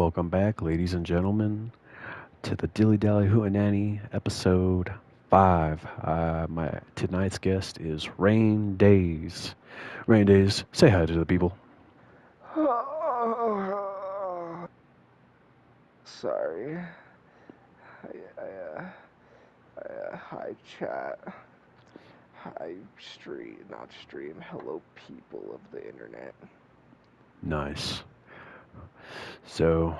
Welcome back, ladies and gentlemen, to the Dilly Dally Hootenanny episode 5. My tonight's guest is Rain Days. Rain Days, say hi to the people. Sorry. I, uh, hi chat. Hi stream, not stream. Hello people of the internet. Nice. So,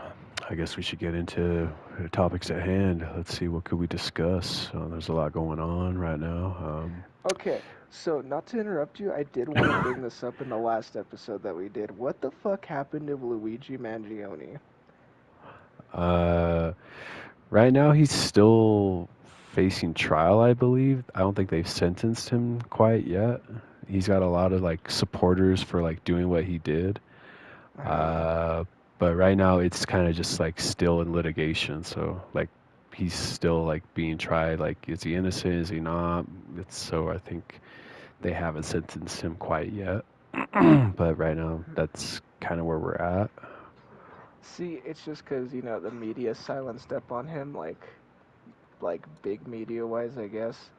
I guess we should get into the topics at hand. Let's see, what could we discuss? There's a lot going on right now. Okay, so not to interrupt you, I did want to bring this up in the last episode that we did. What the fuck happened to Luigi Mangione? Uh, right now, he's still facing trial, I believe. I don't think they've sentenced him quite yet. He's got a lot of like supporters for like doing what he did. Uh, Uh, but right now, it's kind of just like still in litigation. So like he's still like being tried. Like, is he innocent? Is he not? It's so I think they haven't sentenced him quite yet. But right now, that's kind of where we're at. See, it's just because, the media silenced up on him, like big media wise, I guess.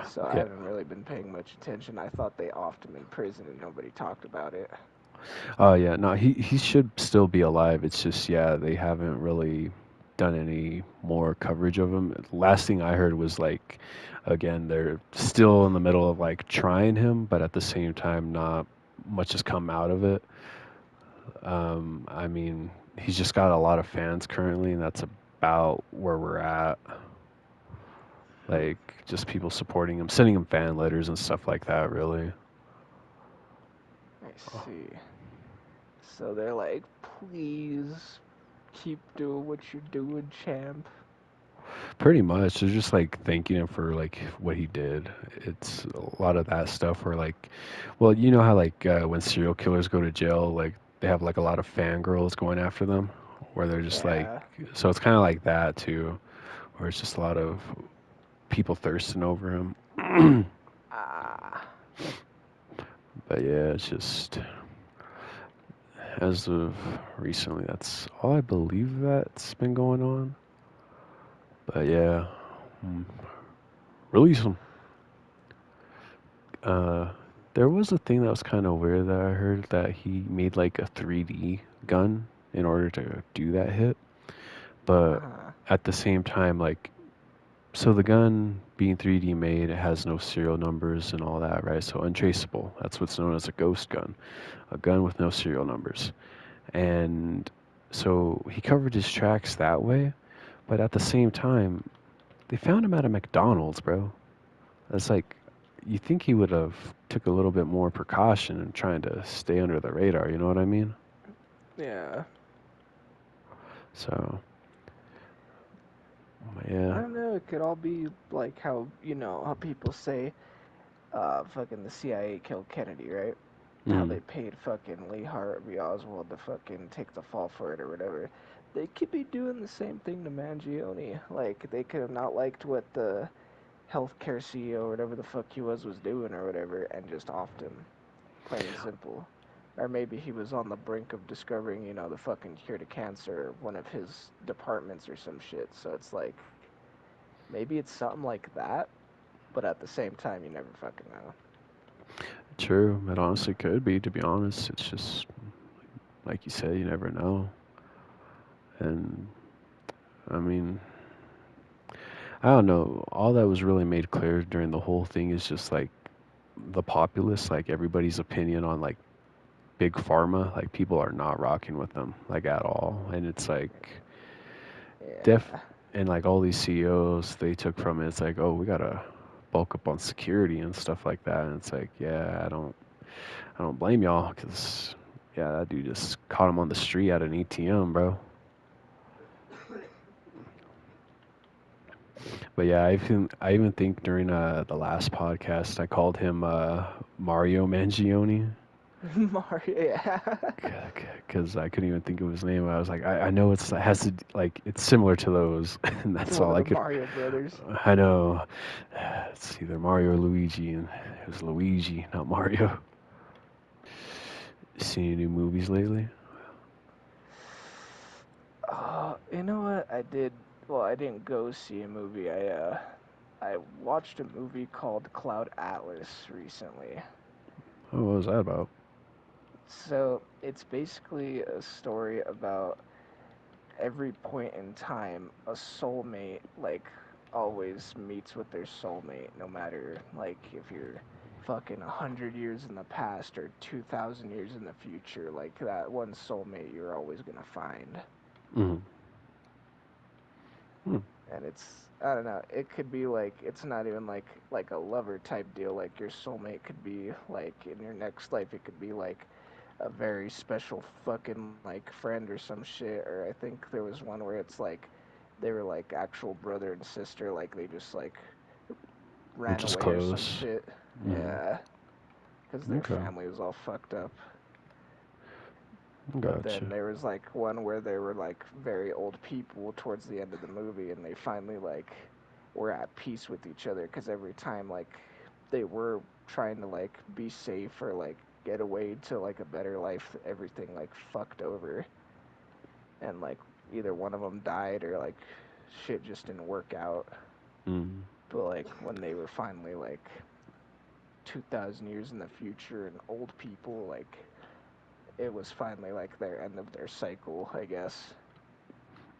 So I Yeah. haven't really been paying much attention. I thought they offed him in prison and nobody talked about it. Oh yeah, no, he should still be alive. It's just yeah, they haven't really done any more coverage of him. Last thing I heard was like, again, they're still in the middle of like trying him, but at the same time, not much has come out of it. I mean, he's just got a lot of fans currently, and that's about where we're at. Like, just people supporting him, sending him fan letters and stuff like that. Really. I see. So they're like, please keep doing what you're doing, champ. Pretty much. They're just like thanking him for like what he did. It's a lot of that stuff where like, well, you know how like when serial killers go to jail, like they have like a lot of fangirls going after them, where they're just like, Yeah. so it's kind of like that too, where it's just a lot of people thirsting over him. Ah. But yeah, it's just as of recently, that's all I believe that's been going on. But yeah, mm, release him. Uh, there was a thing that was kind of weird that I heard that he made like a 3D gun in order to do that hit, but Uh-huh. at the same time, like, so the gun being 3D made, it has no serial numbers and all that, right? So untraceable. That's what's known as a ghost gun, a gun with no serial numbers. And so he covered his tracks that way, but at the same time, they found him at a McDonald's, bro. It's like you think he would have took a little bit more precaution in trying to stay under the radar. You know what I mean? Yeah. So I yeah, don't know. It could all be like how, how people say, fucking the CIA killed Kennedy, right? How mm, they paid fucking Lee Harvey Oswald to fucking take the fall for it or whatever. They could be doing the same thing to Mangione. Like, they could have not liked what the healthcare CEO or whatever the fuck he was doing or whatever and just offed him. Plain and simple. Or maybe he was on the brink of discovering, the fucking cure to cancer, one of his departments or some shit. So it's like, maybe it's something like that, but at the same time, you never fucking know. true. It honestly could be. To be honest, it's just like you said, you never know. And I mean, I don't know. All that was really made clear during the whole thing is just like the populace, like everybody's opinion on like big pharma. Like people are not rocking with them like at all, and it's like def Yeah. and like all these CEOs they took from it. It's like, oh, we gotta bulk up on security and stuff like that. And it's like, yeah, I don't blame y'all because yeah, that dude just caught him on the street at an ATM, bro. But yeah, I even think during the last podcast I called him Mario Mangione Mario, yeah. because I couldn't even think of his name. I was like, I know it has to like it's similar to those, and It's that's one all of I the could. Mario brothers. I know it's either Mario or Luigi, and it was Luigi, not Mario. Seen any new movies lately? I did. Well, I didn't go see a movie. I watched a movie called Cloud Atlas recently. Oh, what was that about? So it's basically a story about every point in time a soulmate always meets with their soulmate, no matter like if you're fucking 100 years in the past or 2,000 years in the future, like that one soulmate you're always gonna find. Mm-hmm. Hmm. And it's, I don't know, it could be like, it's not even like a lover type deal. Like your soulmate could be like in your next life, it could be like a very special fucking like friend or some shit. Or I think there was one where it's like they were like actual brother and sister, like they just like We're ran just away or some close. shit. Mm-hmm. Yeah, because their Okay. family was all fucked up. But Gotcha. then there was like one where they were like very old people towards the end of the movie, and they finally like were at peace with each other, because every time like they were trying to like be safe or like get away to like a better life, everything like fucked over, and like either one of them died or like shit just didn't work out. Mm. But like when they were finally like 2,000 years in the future and old people, like it was finally like their end of their cycle, I guess.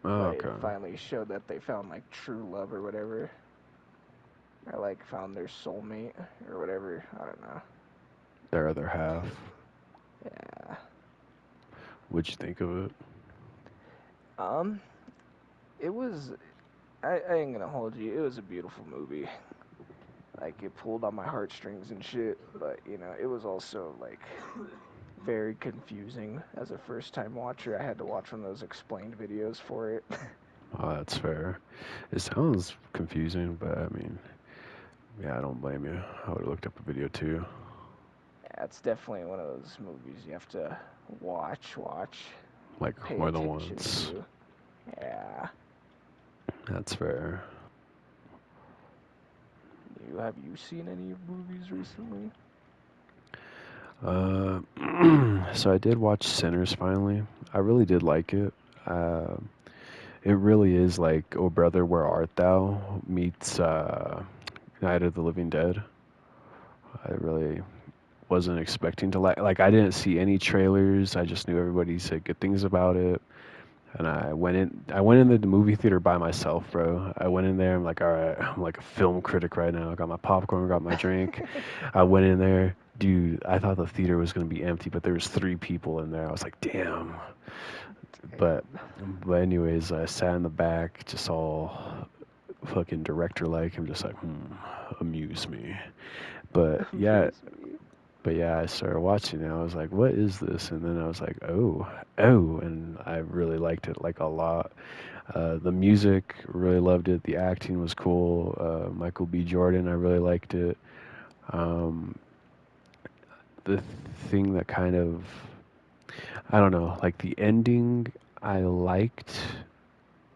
Oh, Like okay. it finally showed that they found like true love or whatever, or like found their soulmate or whatever. I don't know. Their other half. Yeah. What'd you think of it? Um, it was. I ain't gonna hold you. It was a beautiful movie. Like it pulled on my heartstrings and shit. But it was also like very confusing as a first time watcher. I had to watch one of those explained videos for it. Oh, that's fair. It sounds confusing, but I mean, yeah, I don't blame you. I would have looked up a video too. Yeah, it's definitely one of those movies you have to watch, Like pay more than attention once. to. Yeah. That's fair. Have you seen any movies recently? Uh, so I did watch Sinners finally. I really did like it. Uh, it really is like Oh Brother, Where Art Thou meets Night of the Living Dead. I really wasn't expecting to like I didn't see any trailers. I just knew everybody said good things about it. And I went in the movie theater by myself, bro. I went in there, I'm like, all right, I'm like a film critic right now. I got my popcorn, got my drink. I went in there, dude, I thought the theater was gonna be empty, but there was three people in there. I was like, damn. But Damn. but anyways, I sat in the back, just all fucking director like. I'm just like, amuse me. But yeah, Amuse me. I started watching it. I was like, "What is this?" And then I was like, "Oh!" And I really liked it like a lot. The music, really loved it. The acting was cool. Michael B. Jordan, I really liked it. Um, the thing that kind of, I don't know, like the ending, I liked.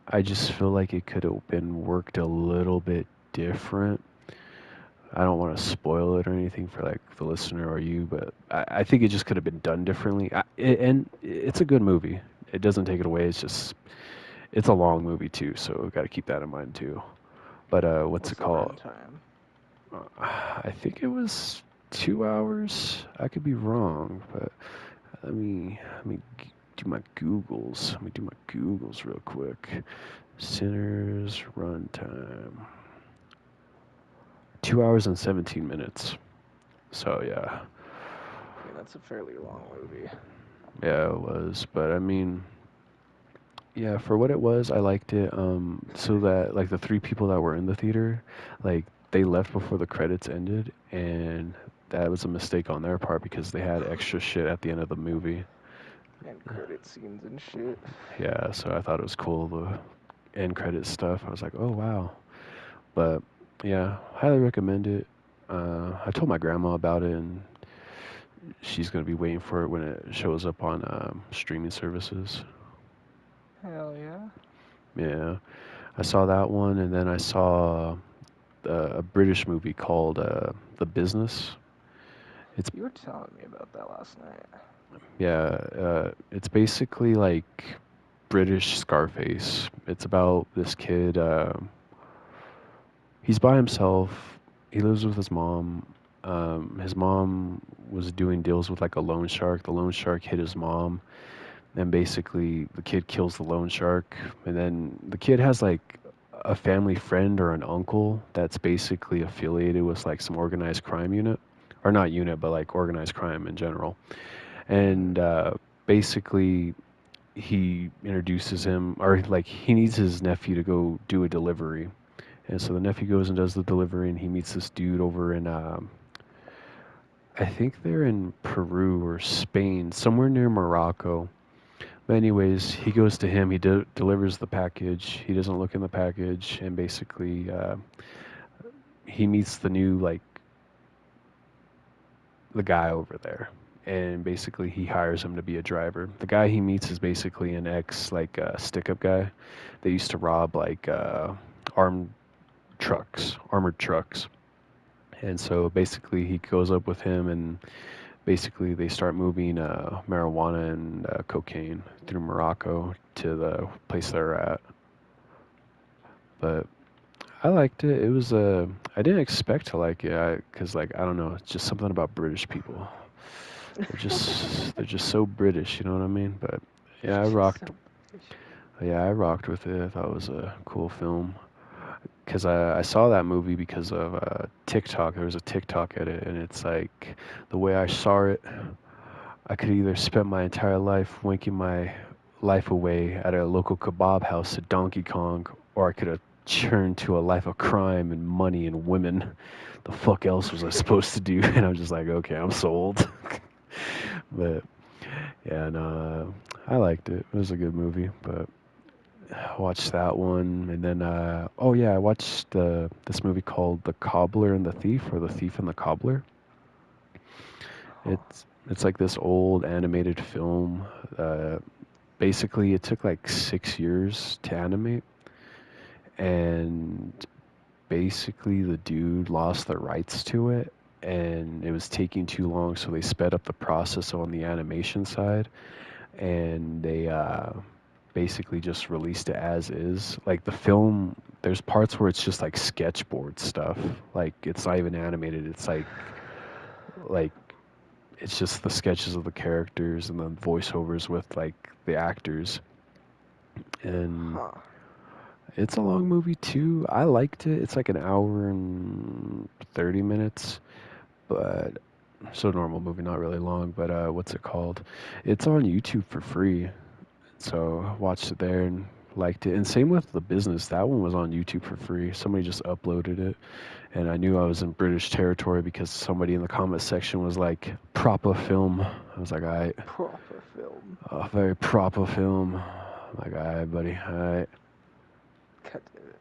I just feel like it could have been worked a little bit different. I don't want to spoil it or anything for like the listener or you, but I think it just could have been done differently. And it's a good movie. It doesn't take it away. It's just it's a long movie too, so got to keep that in mind too. But what's What's it the called? runtime? I think it was 2 hours. I could be wrong, but let me do my Googles. Let me do my Googles real quick. Sinners runtime. 2 hours and 17 minutes. So yeah, I mean, that's a fairly long movie. yeah, it was. But I mean, yeah, for what it was, I liked it. So that like the three people that were in the theater, like they left before the credits ended, and that was a mistake on their part because they had extra shit at the end of the movie. And credit scenes and shit. Yeah, so I thought it was cool the end credit stuff. I was like, oh wow. But yeah, highly recommend it. I told my grandma about it, and she's gonna be waiting for it when it shows up on streaming services. Hell yeah. Yeah, I saw that one, and then I saw a British movie called The Business. It's You were telling me about that last night. yeah, it's basically like British Scarface. It's about this kid. He's by himself. He lives with his mom. His mom was doing deals with like a loan shark. The loan shark hit his mom, and basically the kid kills the loan shark. And then the kid has like a family friend or an uncle that's basically affiliated with like some organized crime unit, or not unit, but like organized crime in general. Mm-hmm. And basically he introduces him, or like he needs his nephew to go do a delivery. And so the nephew goes and does the delivery, and he meets this dude over in, I think they're in Peru or Spain, somewhere near Morocco. But anyways, he goes to him. He delivers the package. He doesn't look in the package, and basically, he meets the new like the guy over there, and basically he hires him to be a driver. The guy he meets is basically an ex like stick-up guy. They used to rob like armed armored trucks. And so basically, he goes up with him, and basically they start moving marijuana and cocaine through Morocco to the place they're at. But I liked it. It was I didn't expect to like it because like I don't know, it's just something about British people. They're just so British, you know what I mean? But yeah, I Just rocked. so British. Yeah, I rocked with it. I thought it was a cool film. Because I saw that movie because of TikTok. There was a TikTok edit, and it's like the way I saw it, I could either spend my entire life winking my life away at a local kebab house at Donkey Kong, or I could have turned to a life of crime and money and women. The fuck else was I supposed to do? And I'm just like, okay, I'm sold. But yeah, no, I liked it. It was a good movie, but I watched that one, and then oh yeah, I watched this movie called The Cobbler and the Thief, or The Thief and the Cobbler. Huh. It's like this old animated film. Basically, it took like 6 years to animate, and basically the dude lost the rights to it, and it was taking too long, so they sped up the process on the animation side, and they basically just released it as is. Like the film, there's parts where it's just like sketchboard stuff. Like it's not even animated. It's like it's just the sketches of the characters and the voiceovers with like the actors. And Huh. it's a long movie too. I liked it. It's like an hour and 30 minutes, but so normal movie, not really long, but what's it called? It's on YouTube for free. So I watched it there and liked it. And same with The Business. That one was on YouTube for free. Somebody just uploaded it. And I knew I was in British territory because somebody in the comment section was like, proper film. I was like, all right, Proper film. very proper film. I'm like, all right, buddy, all right. God damn it.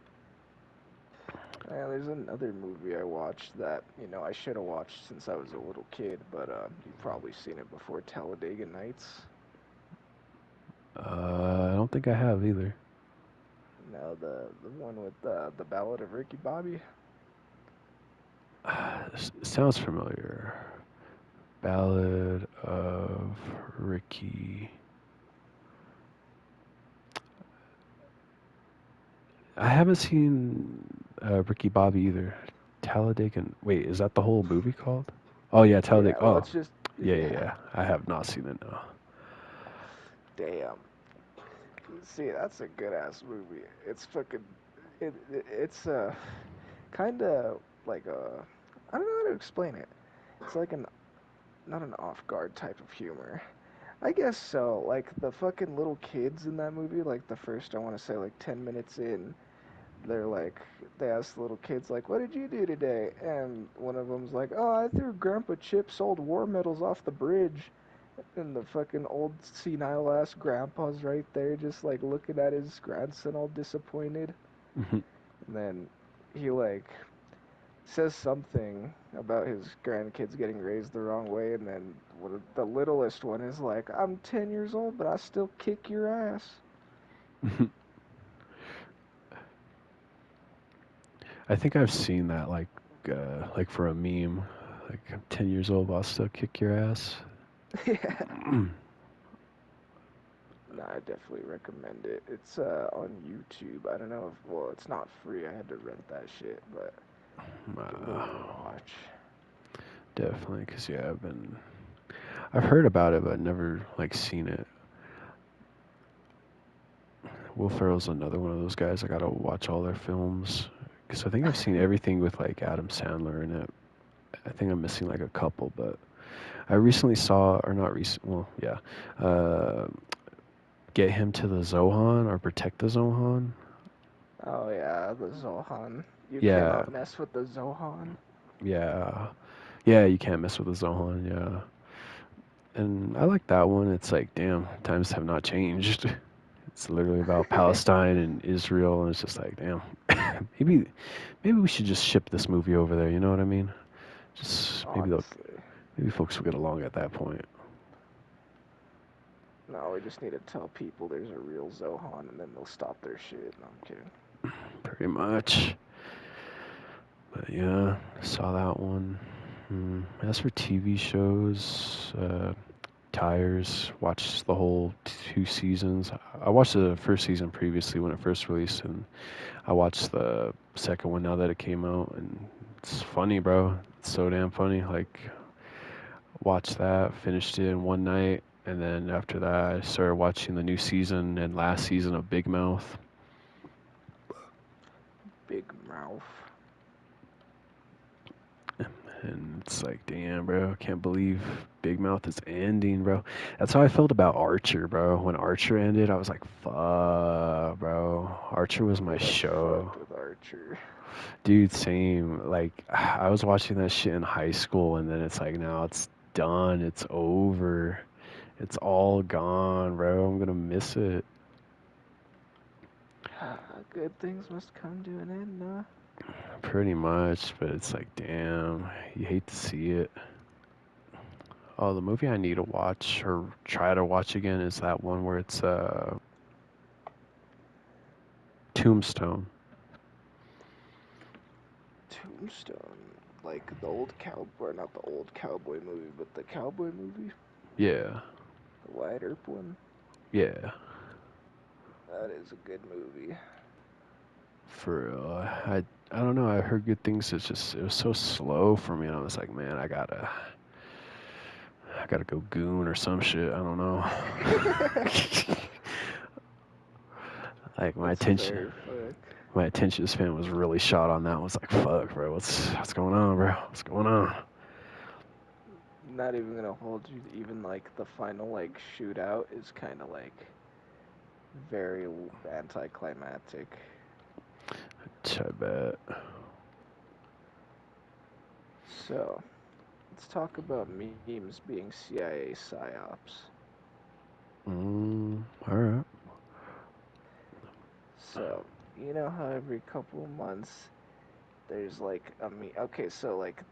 There's another movie I watched that, I should have watched since I was a little kid, but you've probably seen it before, Talladega Nights. I don't think I have either. No, the one with the Ballad of Ricky Bobby. Sounds familiar. Ballad of Ricky. I haven't seen Ricky Bobby either. Talladega. Wait, is that the whole movie called? Oh yeah, Yeah, Talladega. well, Oh, it's just yeah, yeah, yeah. yeah. I have not seen it now. Damn. See, that's a good ass movie. It's fucking. It's kind of like a. I don't know how to explain it. It's like an not an off guard type of humor. I guess so. Like the fucking little kids in that movie, like the first, I want to say, like 10 minutes in, they're like, they ask the little kids, like, what did you do today? And one of them's like, oh, I threw Grandpa Chip's old war medals off the bridge. And the fucking old senile ass grandpa's right there, just like looking at his grandson all disappointed. And then he like says something about his grandkids getting raised the wrong way, and then the littlest one is like, I'm 10 years old, but I still kick your ass. I think I've seen that like for a meme. Like I'm 10 years old, but I'll still kick your ass. Yeah. No, I definitely recommend it. It's on YouTube. I don't know if well, it's not free. I had to rent that shit, but good Uh, movie to watch. Definitely, cause yeah, I've heard about it, but never like seen it. Will Ferrell's another one of those guys. I gotta watch all their films, cause I think I've seen everything with like Adam Sandler in it. I think I'm missing like a couple, but I recently saw, or not recent, well, yeah, uh, Get Him to the Zohan or Protect the Zohan. Oh yeah, the Zohan. You Yeah, cannot mess with the Zohan. yeah, yeah. You can't mess with the Zohan. Yeah, and I like that one. It's like, damn, times have not changed. It's literally about Palestine and Israel, and it's just like, damn, maybe, maybe we should just ship this movie over there. You know what I mean? Just Honestly. maybe folks will get along at that point. No, we just need to tell people there's a real Zohan and then they'll stop their shit. No, I'm kidding. Pretty much. But yeah, saw that one. As for TV shows, Tires, watched the whole 2 seasons. I watched the first season previously when it first released, and I watched the second one now that it came out, and it's funny, bro. It's so damn funny. Like, watched that, finished it in one night, and then after that, I started watching the new season and last season of Big Mouth. Big Mouth. And it's like, damn, bro, I can't believe Big Mouth is ending, bro. That's how I felt about Archer, bro. When Archer ended, I was like, fuck, bro. Archer was my Dude, I show. fucked with Archer. Dude, same. Like, I was watching that shit in high school, and then it's like, now it's done. It's over. It's all gone, bro. I'm gonna miss it. Good things must come to an end, nah. Pretty much, but it's like, damn, you hate to see it. Oh, the movie I need to watch or try to watch again is that one where it's Tombstone. Tombstone. Like the old cowboy, not the old cowboy movie, but the cowboy movie. Yeah, The Wyatt Earp one. yeah. That is a good movie. For real, I don't know. I heard good things. It's just it was so slow for me, and I was like, man, I gotta go goon or some shit. I don't know. Like That's fair, fuck. my attention span was really shot on that. I was like, fuck, bro, what's going on, bro? What's going on? Not even gonna hold you. Even like the final like shootout is kind of like very anticlimactic. I bet. So let's talk about memes being CIA psyops. All right. So you know how every couple of months there's like a meme. Okay, so like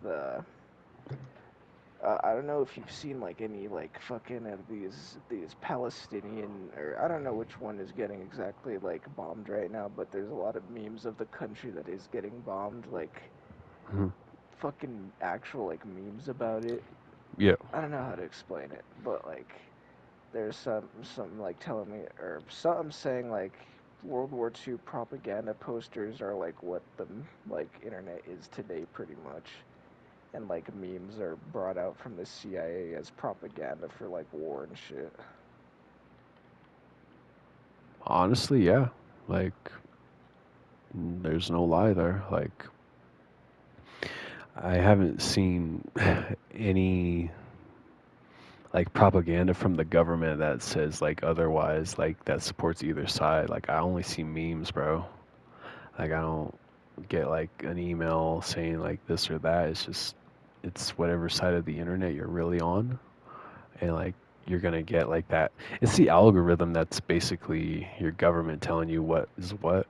I don't know if you've seen like any like fucking of these Palestinian or I don't know which one is getting exactly like bombed right now, but there's a lot of memes of the country that is getting bombed, like Mhm. fucking actual like memes about it. Yeah. I don't know how to explain it, but like there's some like telling me or something saying like World War II propaganda posters are like what the like internet is today pretty much. And like memes are brought out from the CIA as propaganda for like war and shit. Honestly, yeah. Like, there's no lie there. Like, I haven't seen any like propaganda from the government that says like otherwise, like that supports either side. Like, I only see memes, bro. Like, I don't get like an email saying like this or that. It's just it's whatever side of the internet you're really on, and like you're gonna get like that. It's the algorithm that's basically your government telling you what is what,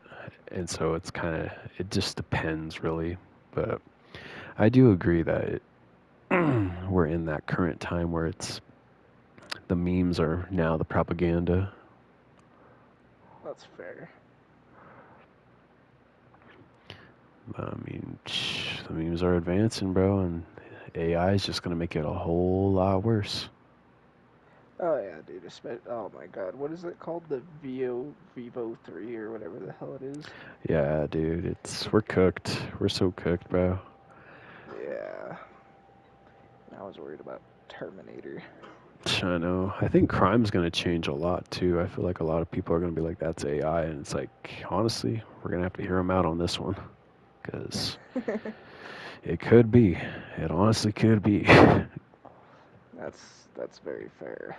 and so it's kind of it just depends really. But I do agree that we're in that current time where it's the memes are now the propaganda. That's fair. I mean, the memes are advancing, bro, and AI is just gonna make it a whole lot worse. Oh yeah, dude. Oh my God, what is it called? The Vivo 3 or whatever the hell it is. Yeah, dude, we're cooked. We're so cooked, bro. Yeah. I was worried about Terminator. I know. I think crime's gonna change a lot too. I feel like a lot of people are gonna be like, "That's AI," and it's like, honestly, we're gonna have to hear them out on this one, because it could be. It honestly could be. That's very fair.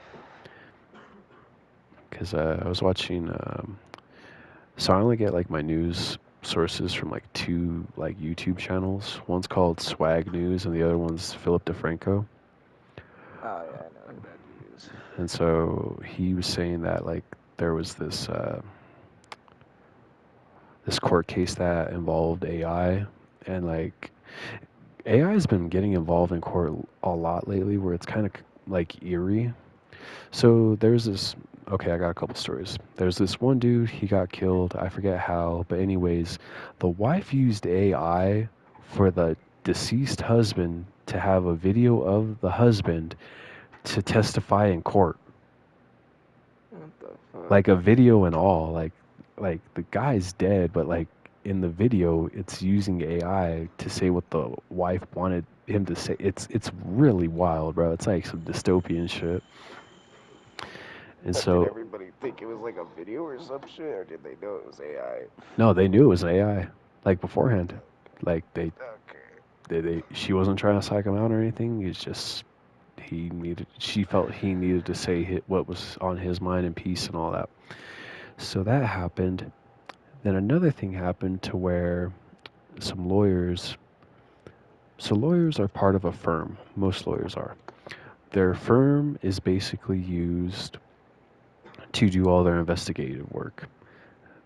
Because I was watching. So I only get like my news sources from like two like YouTube channels. One's called Swag News, and the other one's Philip DeFranco. Oh yeah, I know who that dude is. And so he was saying that like there was this court case that involved AI, and like AI has been getting involved in court a lot lately, where it's kind of like eerie. So there's this. Okay, I got a couple stories. There's this one dude, he got killed. I forget how, but anyways, the wife used AI for the deceased husband to have a video of the husband to testify in court, What the fuck? like a video and all. Like the guy's dead, but like in the video, it's using AI to say what the wife wanted him to say. It's really wild, bro. It's like some dystopian shit. And But did so everybody think it was like a video or some shit, or did they know it was AI? no, they knew it was AI, like beforehand. Like Okay. she wasn't trying to psych him out or anything. It's just she felt he needed to say what was on his mind in peace and all that. So that happened. Then another thing happened to where some lawyers. So lawyers are part of a firm. Most lawyers are. Their firm is basically used to do all their investigative work.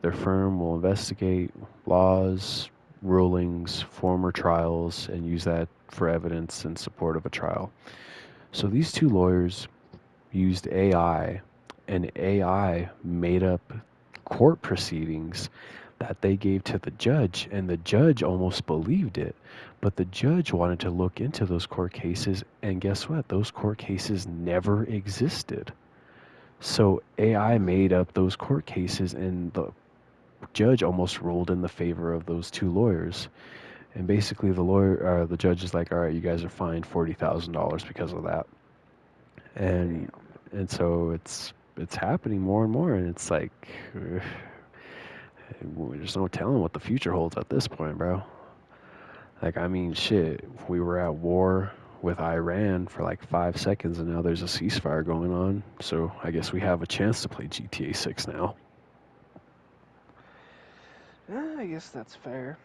Their firm will investigate laws, rulings, former trials, and use that for evidence in support of a trial. So these two lawyers used AI, and AI made up court proceedings that they gave to the judge, and the judge almost believed it. But the judge wanted to look into those court cases, and guess what? Those court cases never existed. So AI made up those court cases, and the judge almost ruled in the favor of those two lawyers. And basically, the judge is like, "All right, you guys are fined $40,000 because of that." And Damn. so it's happening more and more, and it's like there's no telling what the future holds at this point, bro. Like, I mean, shit, we were at war with Iran for like 5 seconds, and now there's a ceasefire going on. So I guess we have a chance to play GTA 6 now. I guess that's fair.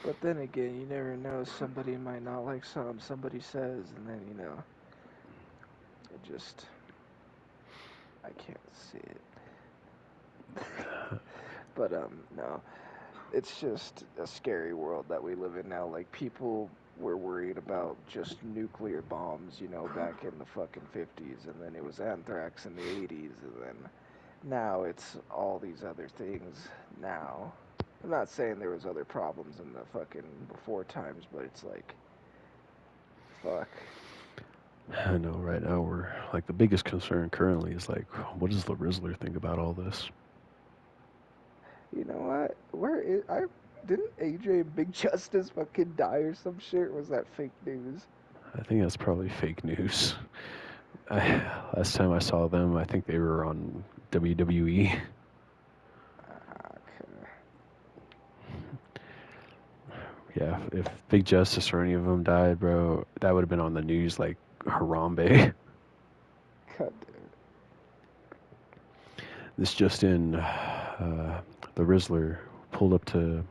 But then again, you never know. Somebody might not like something somebody says, and then it just I can't see it. But no, it's just a scary world that we live in now. Like people were worried about just nuclear bombs, back in the fucking 50s, and then it was anthrax in the 80s, and then now it's all these other things now. I'm not saying there was other problems in the fucking before times, but it's like, fuck. I know right now we're like the biggest concern currently is like, what does the Rizzler think about all this? You know what? Where is I? Didn't AJ and Big Justice fucking die or some shit? Or was that fake news? I think that's probably fake news. Last time I saw them, I think they were on WWE. Okay. Yeah, if Big Justice or any of them died, bro, that would have been on the news like Harambe. God damn This just in, the Rizzler pulled up to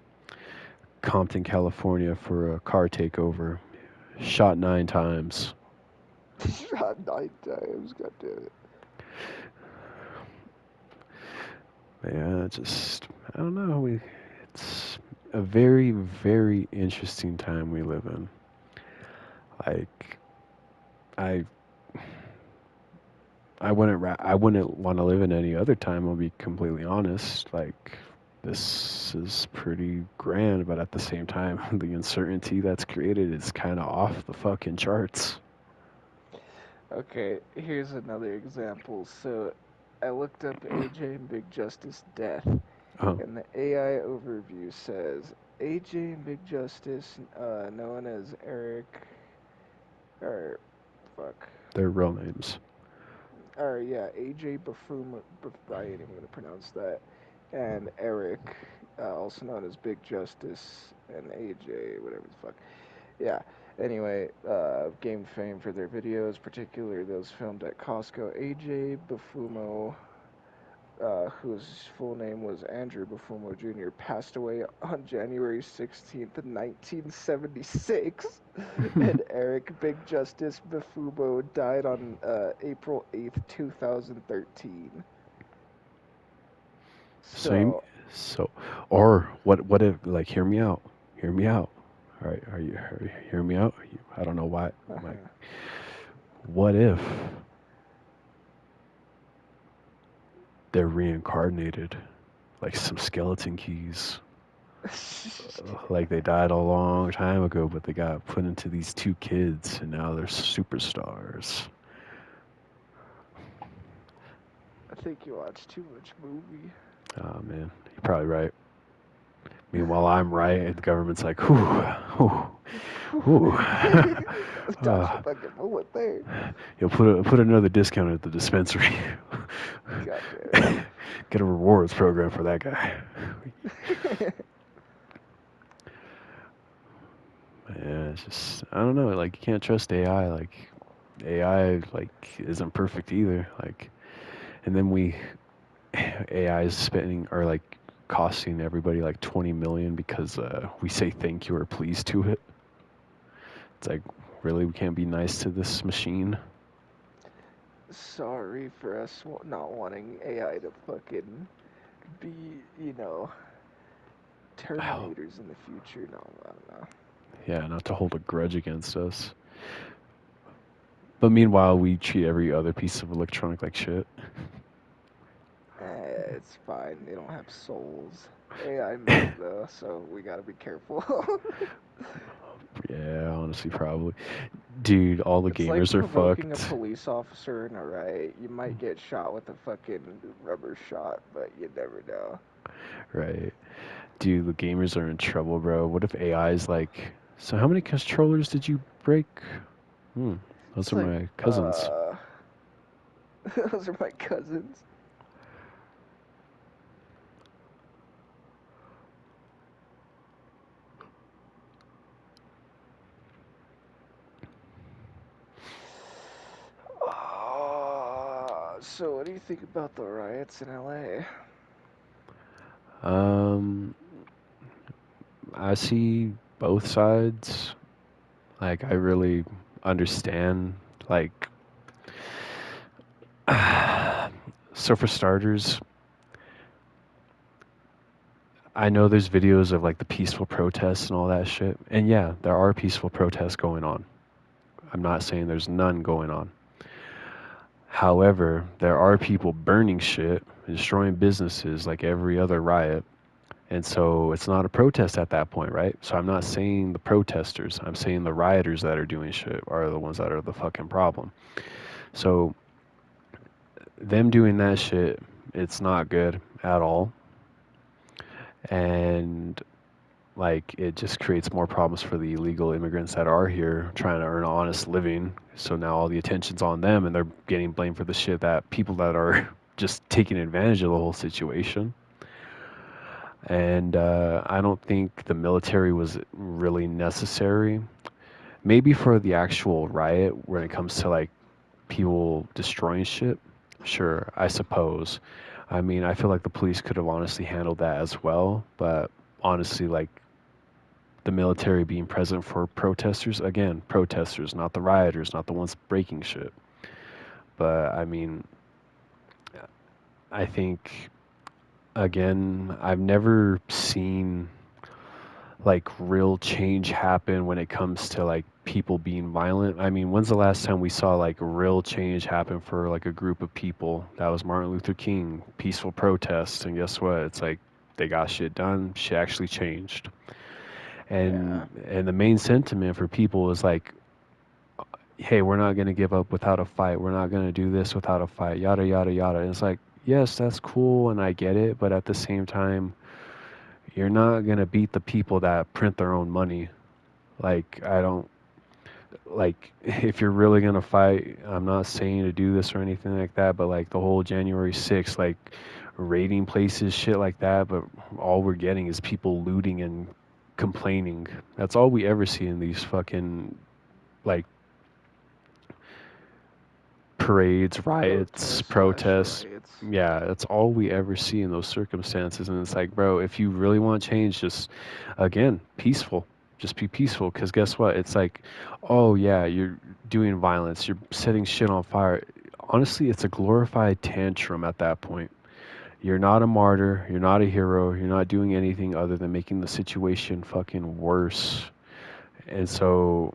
Compton, California for a car takeover. Shot 9 times. it. Shot 9 times. God damn it. Yeah, just I don't know. It's a very, very interesting time we live in. Like I I wouldn't want to live in any other time. I'll be completely honest. Like this is pretty grand, but at the same time, the uncertainty that's created is kind of off the fucking charts. Okay, here's another example. So I looked up AJ and Big Justice death, Oh, and the AI overview says AJ and Big Justice, known as Eric, or fuck, their real names. or yeah, AJ Bafuma, I ain't even gonna pronounce that, and Eric, also known as Big Justice, and AJ, whatever the fuck. Yeah. Anyway, gained fame for their videos, particularly those filmed at Costco. AJ Bufumo, whose full name was Andrew Bufumo Jr., passed away on January 16th, 1976, and Eric Big Justice Bufumo died on April 8th, 2013. So you, So, so, or what if like hear me out, hear me out. All right, hear me out? I don't know why. Like, uh-huh. what if they're reincarnated, like some skeleton keys? Like they died a long time ago, but they got put into these two kids, and now they're superstars. I think you watch too much movie. Oh man, you're probably right. Meanwhile, I'm right, and the government's like, whew, whew, whew. Dodged a uh, fucking bullet there. you'll put another discount at the dispensary. God damn Get a rewards program for that guy. it. Yeah, it's just I don't know. Like you can't trust AI. Like AI like isn't perfect either. Like and then AI is spending or like costing everybody like 20 million because we say thank you or please to it. It's like really we can't be nice to this machine. Sorry for us not wanting AI to fucking be, Oh, Terminators in the future. No, I don't know. yeah, not to hold a grudge against us. But meanwhile, we treat every other piece of electronic like shit. It's fine. They don't have souls. AI may though, so we gotta be careful. Yeah, honestly, probably. Dude, all the It's like gamers are provoking a fucked. police officer in a riot. You might get shot with a fucking rubber shot, but you never know. Right. Dude, the gamers are in trouble, bro. What if AI is like, so how many controllers did you break? Hmm, those It's are like, my cousins. those are my cousins. So what do you think about the riots in LA? Um, I see both sides. Like, I really understand. Like, so for starters, I know there's videos of like the peaceful protests and all that shit. And yeah, there are peaceful protests going on. I'm not saying there's none going on. However, there are people burning shit, destroying businesses like every other riot. And so it's not a protest at that point, right? So I'm not saying the protesters, I'm saying the rioters that are doing shit are the ones that are the fucking problem. So them doing that shit, it's not good at all. And like it just creates more problems for the illegal immigrants that are here trying to earn an honest living. So now all the attention's on them and they're getting blamed for the shit that people that are just taking advantage of the whole situation. And I don't think the military was really necessary. Maybe for the actual riot when it comes to like people destroying shit. Sure, I suppose. I mean, I feel like the police could have honestly handled that as well, but honestly, like the military being present for protesters, again, protesters, not the rioters, not the ones breaking shit. But I mean, I think again, I've never seen like real change happen when it comes to like people being violent. I mean, when's the last time we saw like real change happen for like a group of people? That was Martin Luther King, peaceful protest, and guess what? It's like they got shit done. Shit actually changed. Yeah. And the main sentiment for people is like hey, we're not going to give up without a fight. We're not going to do this without a fight. Yada yada yada. And it's like, yes, that's cool, and I get it, but at the same time, you're not going to beat the people that print their own money. Like, I don't like if you're really gonna fight, I'm not saying to do this or anything like that, but like the whole January 6th, like raiding places, shit like that, but all we're getting is people looting and complaining. That's all we ever see in these fucking like parades, riots, Protests slash protests. riots. Yeah, that's all we ever see in those circumstances. And it's like, bro, if you really want change, just again, peaceful. Just be peaceful. Because guess what? It's like, oh, yeah, you're doing violence, you're setting shit on fire. Honestly, it's a glorified tantrum at that point. You're not a martyr. You're not a hero. You're not doing anything other than making the situation fucking worse. And so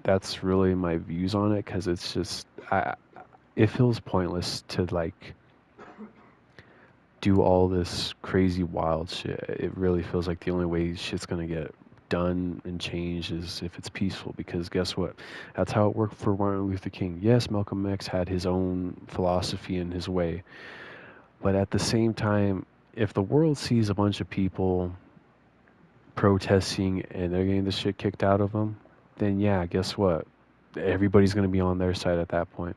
that's really my views on it because it's just, it feels pointless to like do all this crazy wild shit. It really feels like the only way shit's gonna get done and changed is if it's peaceful. Because guess what? That's how it worked for Martin Luther King. Yes, Malcolm X had his own philosophy and his way, but at the same time, if the world sees a bunch of people protesting and they're getting the shit kicked out of them, then yeah, guess what? Everybody's gonna be on their side at that point.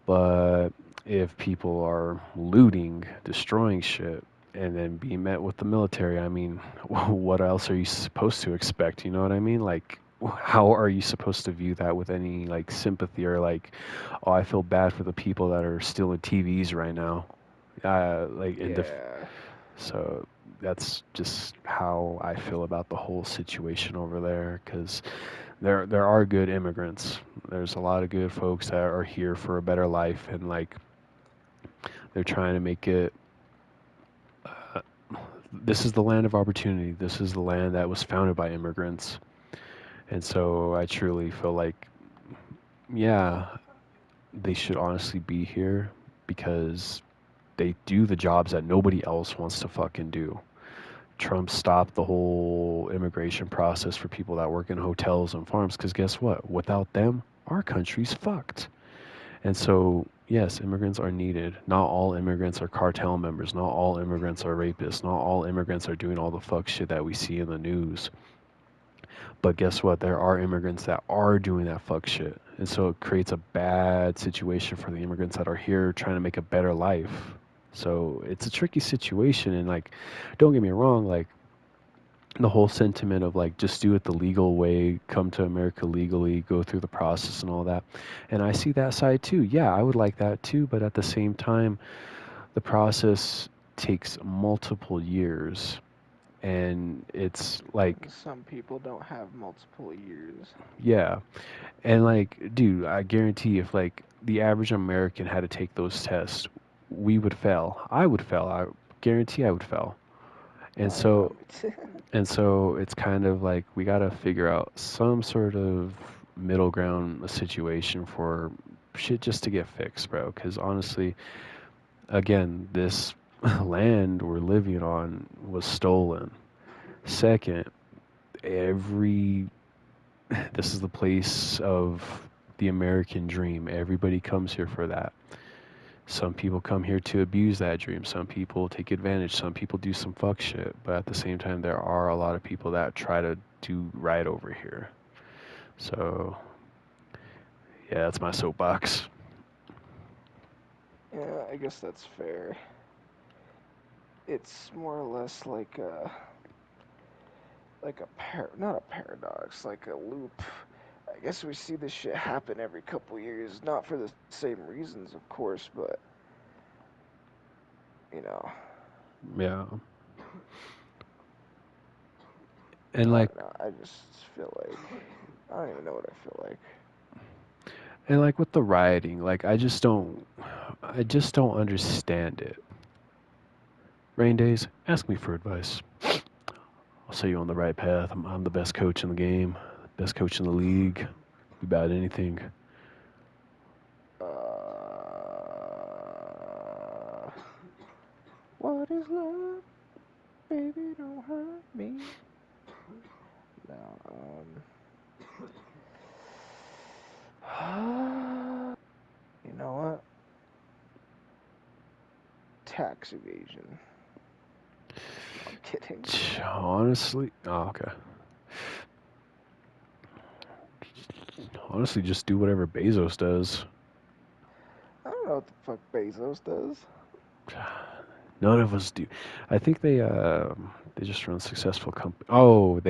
But if people are looting, destroying shit, and then being met with the military, I mean, what else are you supposed to expect? You know what I mean? Like, how are you supposed to view that with any like sympathy or like, oh, I feel bad for the people that are stealing TVs right now. Like Yeah. so that's just how I feel about the whole situation over there. Because there are good immigrants. There's a lot of good folks that are here for a better life, and like they're trying to make it. Uh, this is the land of opportunity. This is the land that was founded by immigrants, and so I truly feel like, yeah, they should honestly be here because they do the jobs that nobody else wants to fucking do. Trump stopped the whole immigration process for people that work in hotels and farms because guess what? Without them, our country's fucked. And so, yes, immigrants are needed. Not all immigrants are cartel members. Not all immigrants are rapists. Not all immigrants are doing all the fuck shit that we see in the news. But guess what? There are immigrants that are doing that fuck shit. And so it creates a bad situation for the immigrants that are here trying to make a better life. So it's a tricky situation. And, like, don't get me wrong, like, the whole sentiment of like just do it the legal way, come to America legally, go through the process and all that. And I see that side too. Yeah, I would like that too, but at the same time, the process takes multiple years and it's like, And some people don't have multiple years. yeah. And like, dude, I guarantee if like the average American had to take those tests, we would fail. I would fail. I guarantee I would fail. And Oh yeah, so me too. And so it's kind of like we got to figure out some sort of middle ground situation for shit just to get fixed, bro. Because honestly, again, this land we're living on was stolen. Second, every this is the place of the American dream. Everybody comes here for that. Some people come here to abuse that dream. Some people take advantage. Some people do some fuck shit. But at the same time, there are a lot of people that try to do right over here. So, yeah, that's my soapbox. Yeah, I guess that's fair. It's more or less like a not a paradox, like a loop. I guess we see this shit happen every couple years, not for the same reasons, of course, but you know, Yeah. I And like, don't know. I just feel like I don't even know what I feel like. with the rioting, like I just don't understand it. Rain days, ask me for advice. I'll set you on the right path. I'm the best coach in the game, best coach in the league. Be about anything. Uh, what is love, baby? Don't hurt me. No, tax evasion. I'm kidding. Honestly, oh, okay. Honestly, just do whatever Bezos does. I don't know what the fuck Bezos does. None of us do. I think they just run successful company. Oh,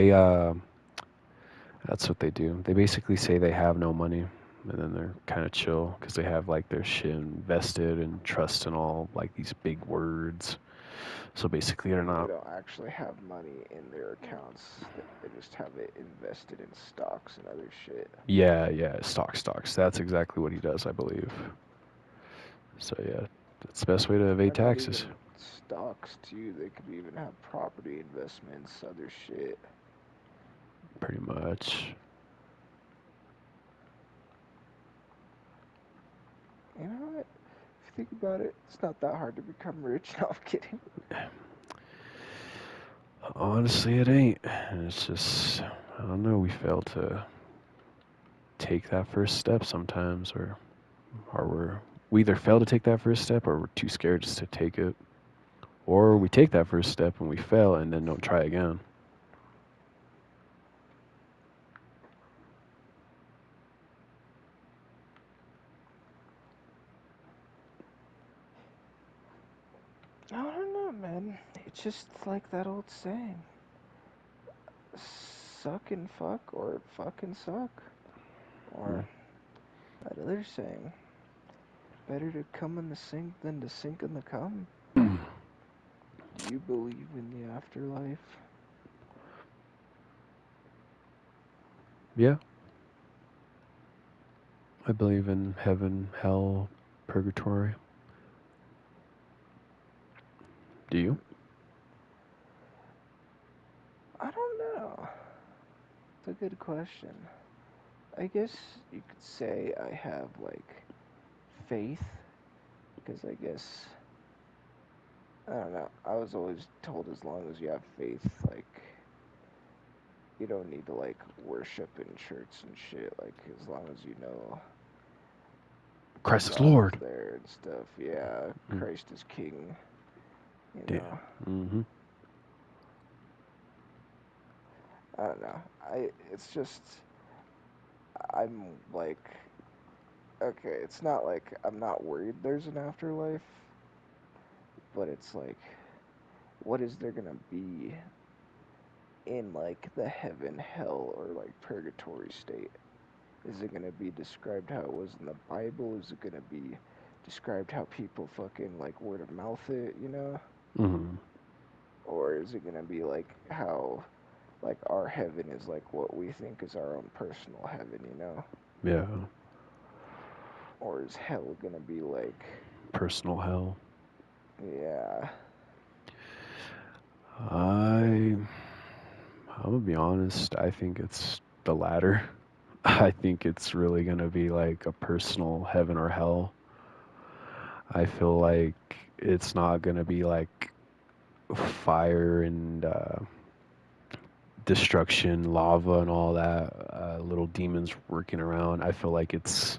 that's what they do. They basically say they have no money, and then they're kind of chill because they have like their shit invested and trust and all like these big words. So basically, they're They not. don't actually have money in their accounts. They just have it invested in stocks and other shit. Yeah, yeah, stocks. That's exactly what he does, I believe. So yeah, that's the best way to evade Or not taxes. even stocks too. They could even have property investments, other shit. Pretty much. You know what? If you think about it, it's not that hard to become rich. No, I'm kidding. Honestly, it ain't. And it's just, I don't know. We fail to take that first step sometimes, or we either fail to take that first step, or we're too scared just to take it, or we take that first step and we fail and then don't try again. I don't know, man. It's just like that old saying: suck and fuck, or fucking suck. Or that other saying: better to come in the sink than to sink in the cum. Hmm. Do you believe in the afterlife? Yeah, I believe in heaven, hell, purgatory. Do you? I don't know. It's a good question. I guess you could say I have like faith, because I guess I don't know. I was always told as long as you have faith, like you don't need to like worship in church and shit. Like as long as you know Christ is God is Lord. there and stuff. Yeah, Mm. Christ is King. You Yeah. know. Mm-hmm. I don't know. It's just I'm like okay. It's not like I'm not worried there's an afterlife, but it's like what is there gonna be in like the heaven, hell, or like purgatory state? Is it gonna be described how it was in the Bible? Is it gonna be described how people fucking like word of mouth it, you know? Mm-hmm. Or is it gonna be like how like our heaven is like what we think is our own personal heaven, you know? Yeah. Or is hell gonna be like Personal hell. yeah. I I'm gonna be honest. I think it's the latter. I think it's really gonna be like a personal heaven or hell. I feel like it's not gonna be like fire and destruction, lava, and all that. Little demons working around. I feel like it's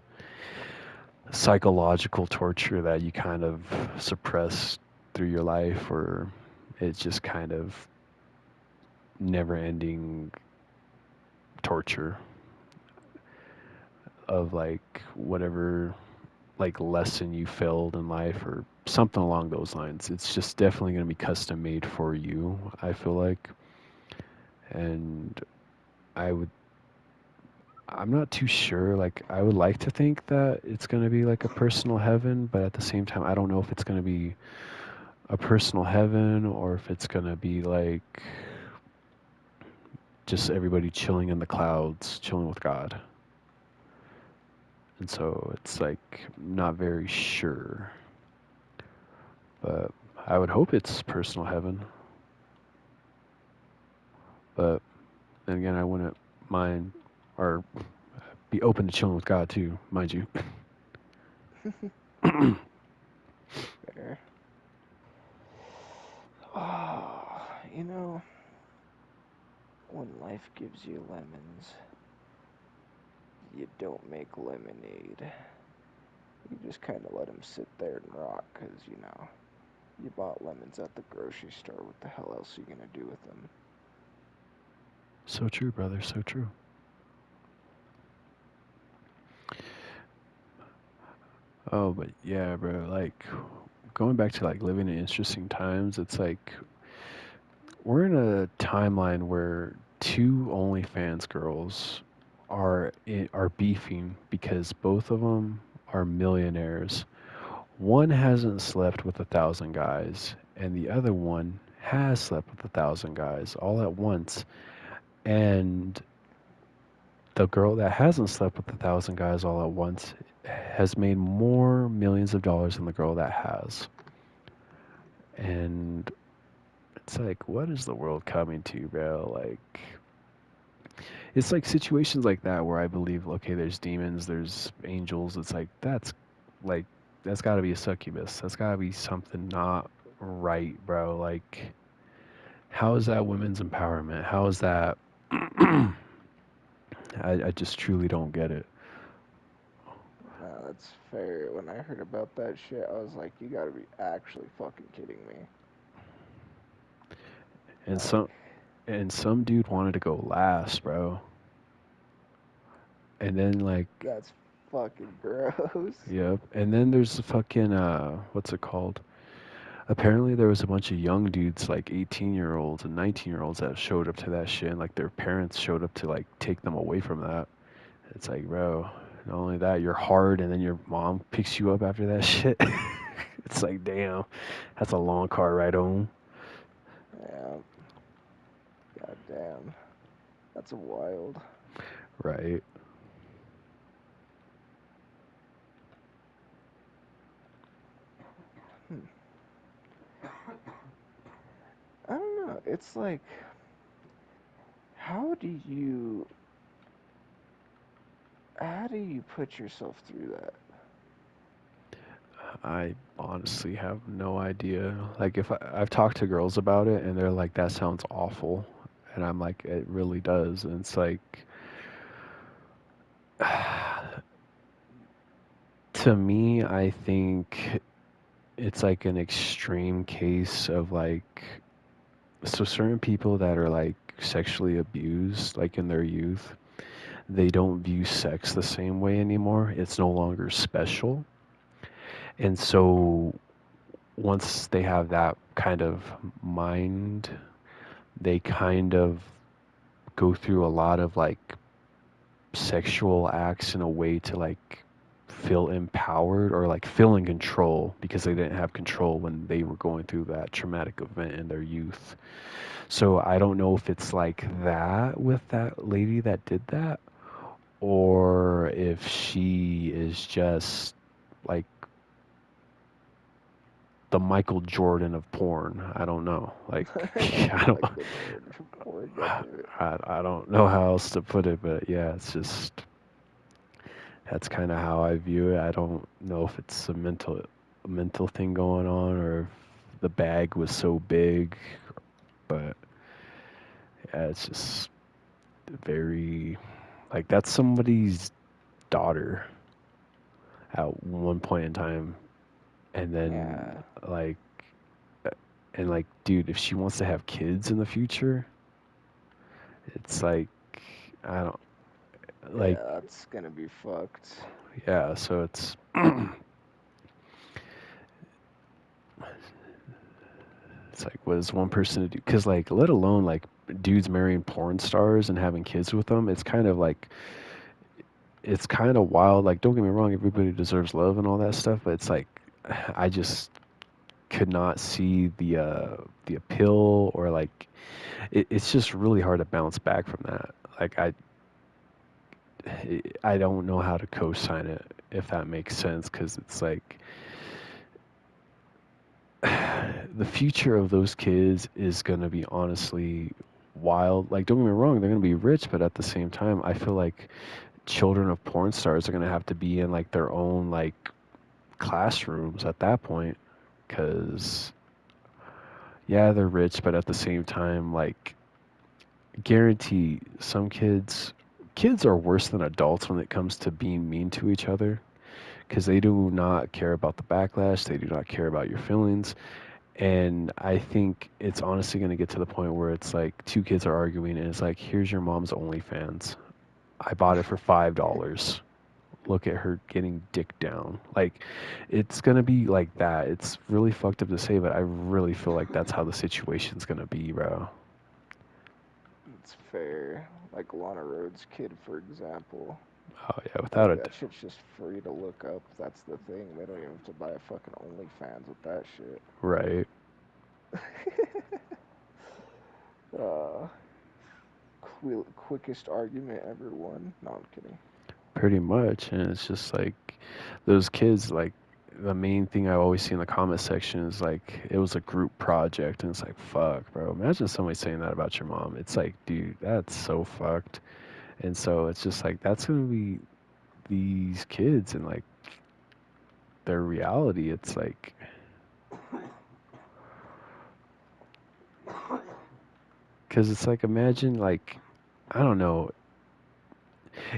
psychological torture that you kind of suppress through your life, or it's just kind of never-ending torture of like whatever like lesson you failed in life or something along those lines. It's just definitely going to be custom made for you, I feel like. And I would I'm not too sure. Like I would like to think that it's going to be like a personal heaven, but at the same time I don't know if it's going to be a personal heaven or if it's going to be like just everybody chilling in the clouds, chilling with God. And so it's like not very sure. But I would hope it's personal heaven. But then again, I wouldn't mind or be open to chilling with God too, mind you. Fair. Oh, you know, when life gives you lemons, you don't make lemonade. You just kind of let them sit there and rot, 'cause you know. You bought lemons at the grocery store. What the hell else are you gonna do with them? So true, brother. So true. Oh, but yeah, bro. Like going back to like living in interesting times. It's like we're in a timeline where two OnlyFans girls are beefing because both of them are millionaires. One hasn't slept with 1,000 guys, and the other one has slept with 1,000 guys all at once. And the girl that hasn't slept with 1,000 guys all at once has made more millions of dollars than the girl that has. And it's like, what is the world coming to, bro? Like, it's like situations like that where I believe, okay, there's demons, there's angels. It's like, that's got to be a succubus. That's got to be something not right, bro. Like, how is that women's empowerment? How is that? I just truly don't get it. Nah, that's fair. When I heard about that shit, I was like, you gotta be actually fucking kidding me. And Like, some dude wanted to go last, bro. And then like, that's fucking gross. yep. And then there's the fucking what's it called? Apparently there was a bunch of young dudes, like 18-year-olds and 19-year-olds that showed up to that shit, and like their parents showed up to like take them away from that. It's like, bro, not only that, you're hard, and then your mom picks you up after that shit. It's like, damn, that's a long car ride home. Yeah, god damn. That's wild. Right. Hmm. I don't know. It's like, how do you how do you put yourself through that? I honestly have no idea. Like, I've talked to girls about it, and they're like, that sounds awful. And I'm like, it really does. And it's like, to me, I think it's like an extreme case of like, so certain people that are like sexually abused, like in their youth, they don't view sex the same way anymore. It's no longer special. And so once they have that kind of mind, they kind of go through a lot of like sexual acts in a way to like feel empowered or like feel in control because they didn't have control when they were going through that traumatic event in their youth. So I don't know if it's like that with that lady that did that, or if she is just like the Michael Jordan of porn. I don't know. Like, I don't, Michael Jordan from porn, goddammit. I don't know how else to put it, but yeah, it's just that's kind of how I view it. I don't know if it's a mental thing going on or if the bag was so big, but yeah, it's just very like that's somebody's daughter at one point in time, and then Yeah, like uh, and like, dude, if she wants to have kids in the future, it's like I don't like yeah, that's gonna be fucked. yeah. So it's it's like, what is one person to do? Because like, let alone like dudes marrying porn stars and having kids with them. It's kind of wild. Like, don't get me wrong, everybody deserves love and all that stuff, but it's like I just could not see the appeal or like it's just really hard to bounce back from that. Like I don't know how to co-sign it if that makes sense because it's like the future of those kids is going to be honestly wild. Like, don't get me wrong, they're going to be rich, but at the same time, I feel like children of porn stars are going to have to be in like their own like classrooms at that point because yeah, they're rich, but at the same time, like, guarantee some kids are worse than adults when it comes to being mean to each other because they do not care about the backlash, they do not care about your feelings. And I think it's honestly going to get to the point where it's like two kids are arguing and it's like, here's your mom's OnlyFans. I bought it for $5. Look at her getting dick down. Like, it's going to be like that. It's really fucked up to say, but I really feel like that's how the situation's going to be, bro. It's fair. Like Lana Rhodes' kid, for example. Oh, yeah, without Like a that doubt. shit's just free to look up. That's the thing. They don't even have to buy a fucking OnlyFans with that shit. Right. uh, quickest argument ever won. No, I'm kidding. Pretty much. And it's just like those kids, like, the main thing I always see in the comment section is like it was a group project, and it's like fuck, bro. Imagine somebody saying that about your mom. It's like, dude, that's so fucked. And so it's just like that's gonna be these kids and like their reality. It's like because it's like imagine like I don't know,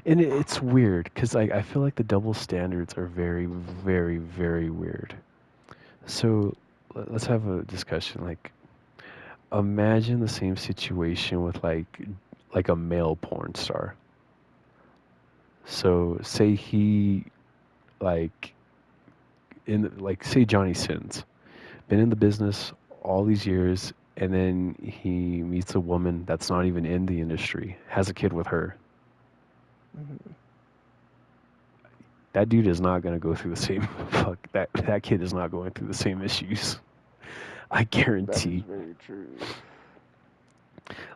and it's weird because like I feel like the double standards are very, very, very weird. So let's have a discussion. Like imagine the same situation with like a male porn star. So say he like in like say Johnny Sins been in the business all these years and then he meets a woman that's not even in the industry, has a kid with her. Hmm. That dude is not going to go through the same fuck that kid is not going through the same issues. I That is guarantee. very true.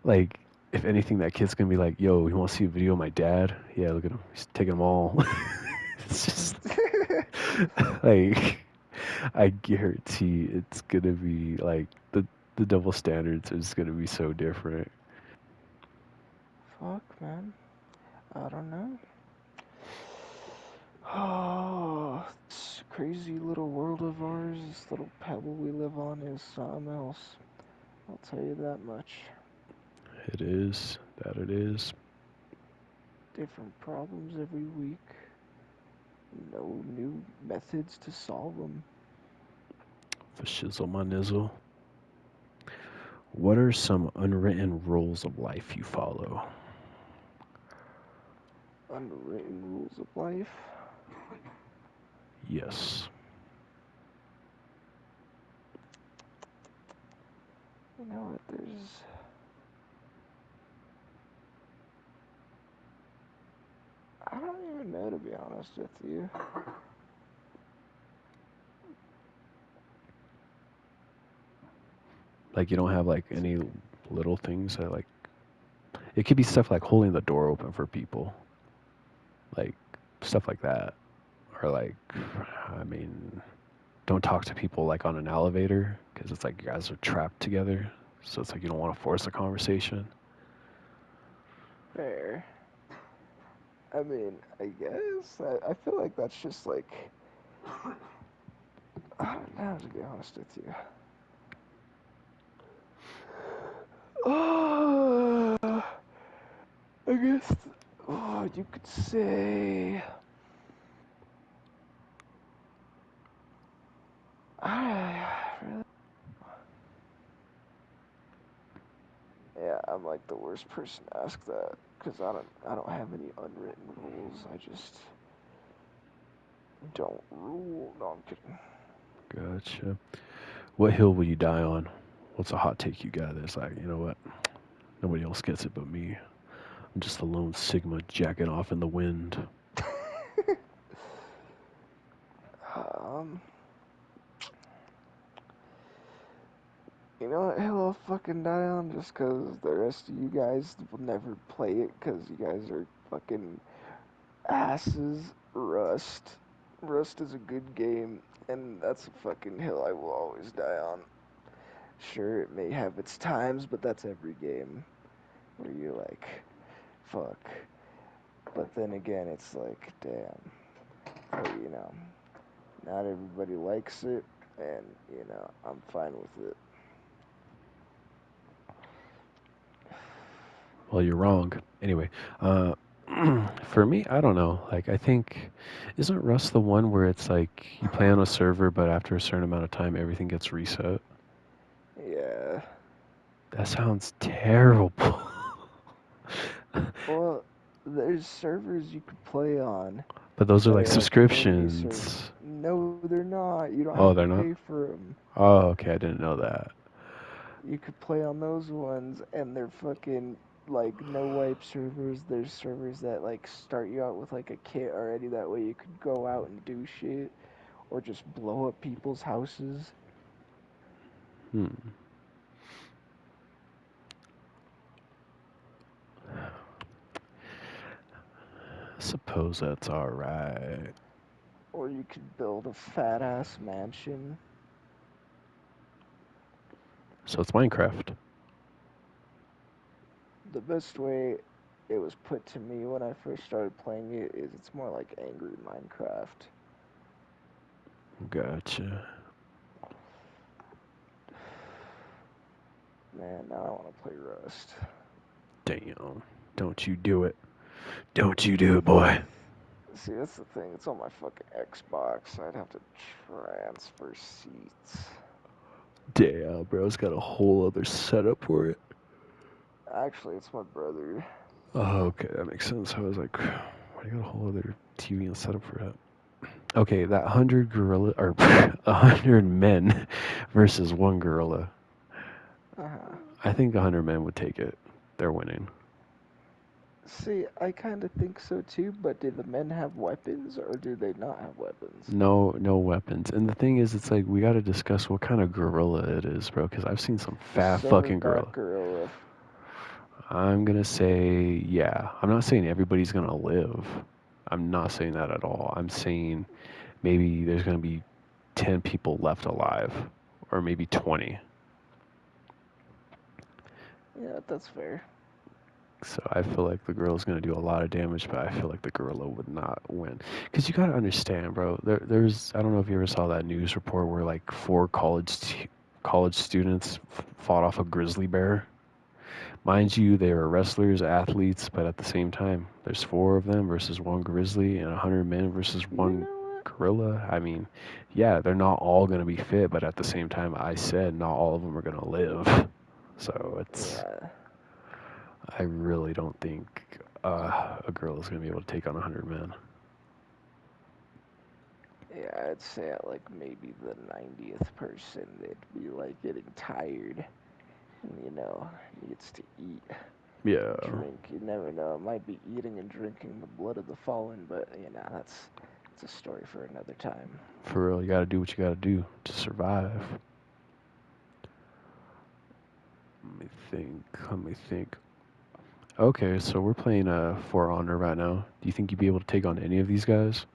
Like if anything that kid's going to be like, "Yo, you want to see a video of my dad?" Yeah, look at him. He's taking them all. It's just like I guarantee it's going to be like the double standards is going to be so different. Fuck, man. I don't know. Oh, this crazy little world of ours, this little pebble we live on is something else. I'll tell you that much. It is that it is. Different problems every week. No new methods to solve them. For shizzle my nizzle. What are some unwritten rules of life you follow? Unwritten rules of life. Yes. You know what? I don't even know, to be honest with you. Like you don't have like any little things that like it could be stuff like holding the door open for people. Like stuff like that. Or like I mean, don't talk to people like on an elevator because it's like you guys are trapped together. So it's like you don't want to force a conversation. Fair. I mean, I guess. I feel like that's just like. I don't know, to be honest with you. Oh, I guess. Oh, you could say. Really? Yeah, I'm like the worst person to ask that because I don't have any unwritten rules. I just don't rule. No, I'm kidding. Gotcha. What hill will you die on? What's a hot take you got that's like, you know what? Nobody else gets it but me. I'm just a lone Sigma jacking off in the wind. um, you know what hill I'll fucking die on just because the rest of you guys will never play it because you guys are fucking asses. Rust. Rust is a good game, and that's a fucking hill I will always die on. Sure, it may have its times, but that's every game where you're like, fuck. But then again, it's like, damn. But, not everybody likes it, and, I'm fine with it. Well, you're wrong. Anyway, uh, for me, I don't know. Like, I think, isn't Rust the one where it's like you play on a server, but after a certain amount of time, everything gets reset? That sounds terrible. Well, there's servers you could play on But those are that like are like community servers. subscriptions. No, they're not. You don't have Oh, to they're pay not? for them. Oh, okay, I didn't know that. You could play on those ones, and they're fucking like no wipe servers. There's servers that like start you out with like a kit already. That way you could go out and do shit or just blow up people's houses. Hmm. Suppose that's alright. Or you could build a fat ass mansion. So it's Minecraft. The best way it was put to me when I first started playing it is it's more like angry Minecraft. Gotcha. Man, now I want to play Rust. Damn. Don't you do it. Don't you do it, boy. See, that's the thing. It's on my fucking Xbox. I'd have to transfer seats. Damn, bro. It's got a whole other setup for it. Actually, it's my brother. Oh, okay. That makes sense. I was like, why do you got a whole other TV and setup for that? Okay, that 100 gorilla, or 100 men versus one gorilla. Uh-huh. I think 100 men would take it. They're winning. See, I kind of think so too, but do the men have weapons or do they not have weapons? No, no weapons. And the thing is, it's like we got to discuss what kind of gorilla it is, bro. Because I've seen some The fat fucking gorilla. silverback gorilla. I'm gonna say, yeah. I'm not saying everybody's gonna live. I'm not saying that at all. I'm saying maybe there's gonna be 10 people left alive, or maybe 20. Yeah, that's fair. So I feel like the gorilla's gonna do a lot of damage, but I feel like the gorilla would not win. Cause you gotta understand, bro. There's I don't know if you ever saw that news report where like four college students fought off a grizzly bear. Mind you, they were wrestlers, athletes, but at the same time, there's four of them versus one grizzly and 100 men versus You one know gorilla. I mean, yeah, they're not all gonna be fit, but at the same time, I said not all of them are gonna live. So what? it's Yeah. I really don't think a girl is going to be able to take on 100 men. Yeah, I'd say at like maybe the 90th person, they'd be like getting tired and, needs to eat, Yeah, drink. You never know. It might be eating and drinking the blood of the fallen, but, that's a story for another time. for real, you got to do what you got to do to survive. Let me think. Let me think. Okay, so we're playing For Honor right now. Do you think you'd be able to take on any of these guys?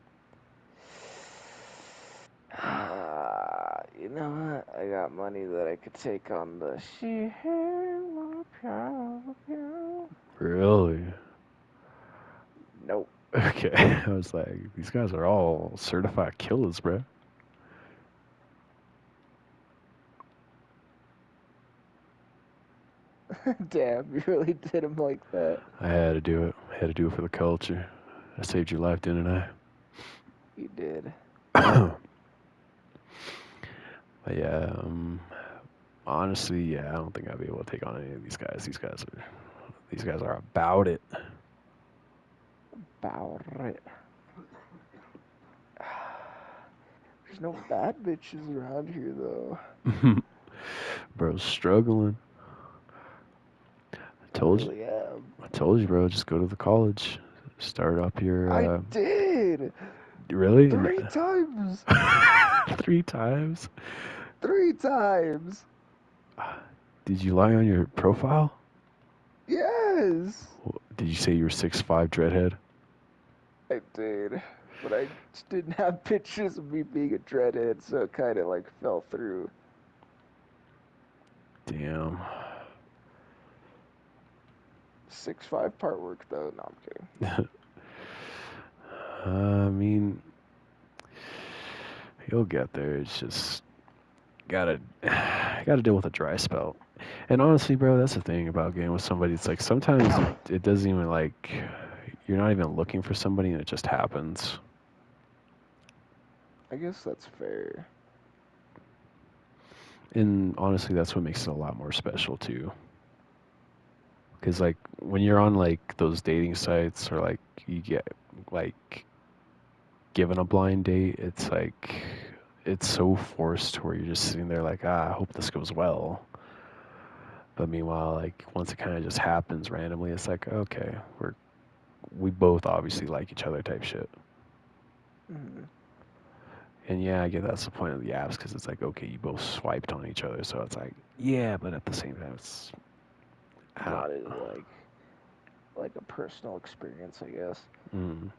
You know what? I got money that I could take on the she Really? Nope. Okay, I was like, these guys are all certified killers, bro. Damn, you really did him like that. I had to do it. I had to do it for the culture. I saved your life, didn't I? You did. But yeah, honestly, yeah, I don't think I'd be able to take on any of these guys. These guys are about it. About it. There's no bad bitches around here, though. Bro, struggling. I I told you. really am. I told you, bro. Just go to the college. Start up your. I did! Really? 3 times! 3 times? 3 times! Did you lie on your profile? Yes! Did you say you were 6'5" dreadhead? I did. But I just didn't have pictures of me being a dreadhead, so it kind of like fell through. Damn. 6'5" part work, though. No, I'm kidding. I mean, you'll get there. It's just gotta gotta deal with a dry spell. And honestly, bro, that's the thing about getting with somebody. It's like sometimes it doesn't even like you're not even looking for somebody and it just happens. I guess that's fair. And honestly, that's what makes it a lot more special too. Because like when you're on like those dating sites or like you get like given a blind date, it's like it's so forced where you're just sitting there like, I hope this goes well. But meanwhile, like once it kind of just happens randomly, it's like, okay, we both obviously like each other type shit. Mm-hmm. And yeah, I get that's the point of the apps because it's like, okay, you both swiped on each other, so it's like, yeah, but at the same time, it's I Not don't as like a personal experience, I guess. know.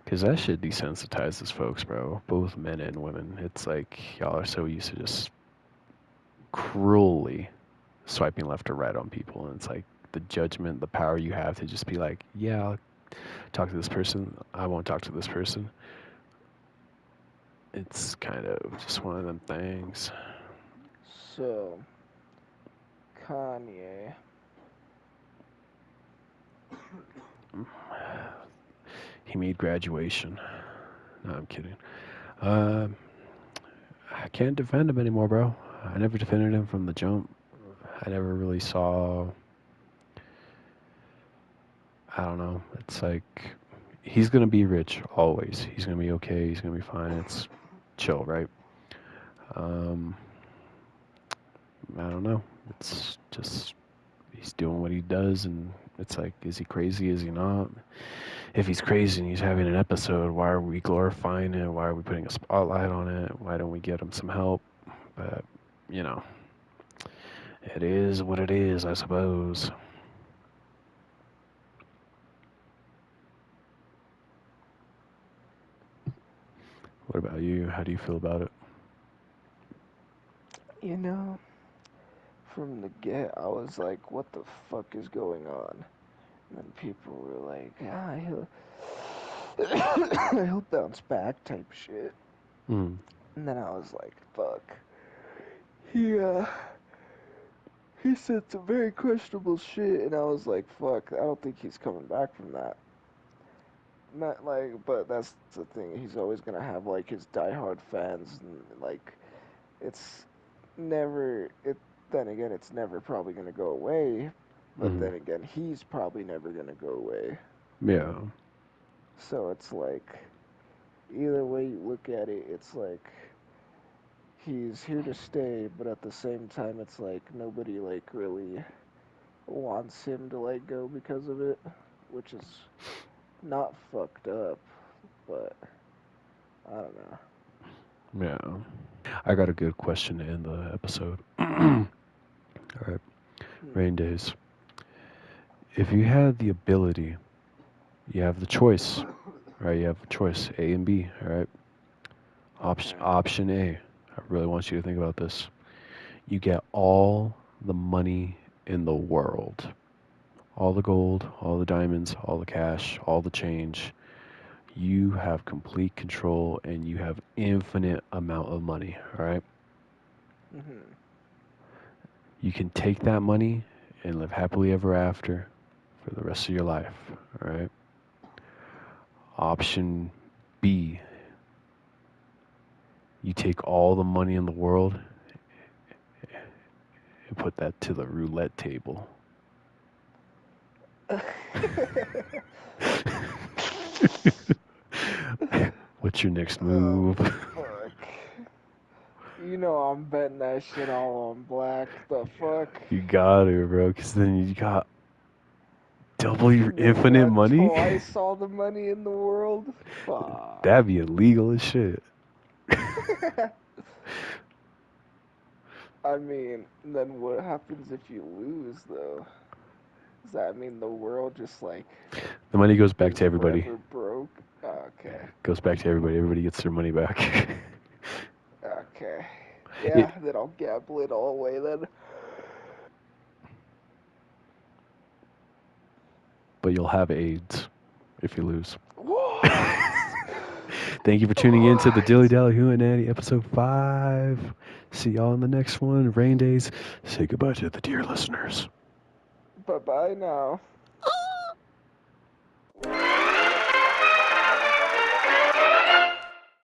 Because that shit desensitizes folks, bro. Both men and women. It's like y'all are so used to just cruelly swiping left or right on people, and it's like the judgment, the power you have to just be like, yeah, I'll talk to this person. I won't talk to this person. It's kind of just one of them things. So, Kanye. He made graduation. No, I'm kidding. Um, I can't defend him anymore, bro. I never defended him from the jump. I never really saw. I don't know. It's like he's gonna be rich always. He's gonna be okay. He's gonna be fine. It's chill, right? Um, I don't know. It's just he's doing what he does, and it's like, is he crazy? Is he not? If he's crazy and he's having an episode, why are we glorifying it? Why are we putting a spotlight on it? Why don't we get him some help? But you know, it is what it is, I suppose. What about you? How do you feel about it? You know, from the get, I was like, what the fuck is going on? And then people were like, ah, he'll bounce back type shit. Mm, And then I was like, fuck. He, uh, he said some very questionable shit, and I was like, fuck, I don't think he's coming back from that. Not like, but that's the thing. He's always gonna have like his diehard fans, and like, it's never, it, then again, it's never probably gonna go away, but mm, then again, he's probably never gonna go away. yeah. So it's like, either way you look at it, it's like he's here to stay, but at the same time, it's like nobody like really wants him to like go because of it, which is not fucked up, but I don't know. Yeah. I got a good question to end the episode. All right. Hmm. Rain days. If you had the ability, you have the choice, right? You have a choice, A and B, all right? Okay. Option A. I really want you to think about this. You get all the money in the world. All the gold, all the diamonds, all the cash, all the change. You have complete control and you have infinite amount of money, all right? Mhm. You can take that money and live happily ever after for the rest of your life, all right? Option B, you take all the money in the world and put that to the roulette table. What's your next Oh move? fuck. You know I'm betting that shit all on black. The fuck? You got it, bro, because then you got double your And then you infinite got money. twice all the money in the world? Fuck. That'd be illegal as shit. I mean, then what happens if you lose though? Does that mean the world just like The money goes back is to everybody. forever broke? Okay. Goes back to everybody. Everybody gets their money back. Okay. it, Yeah, then I'll gamble it all away then. but you'll have AIDS if you lose. What? Thank you for tuning in to the Dilly What? Dally Hootenanny episode 5. See y'all in the next one. Rain days. Say goodbye to the dear listeners. Bye bye now.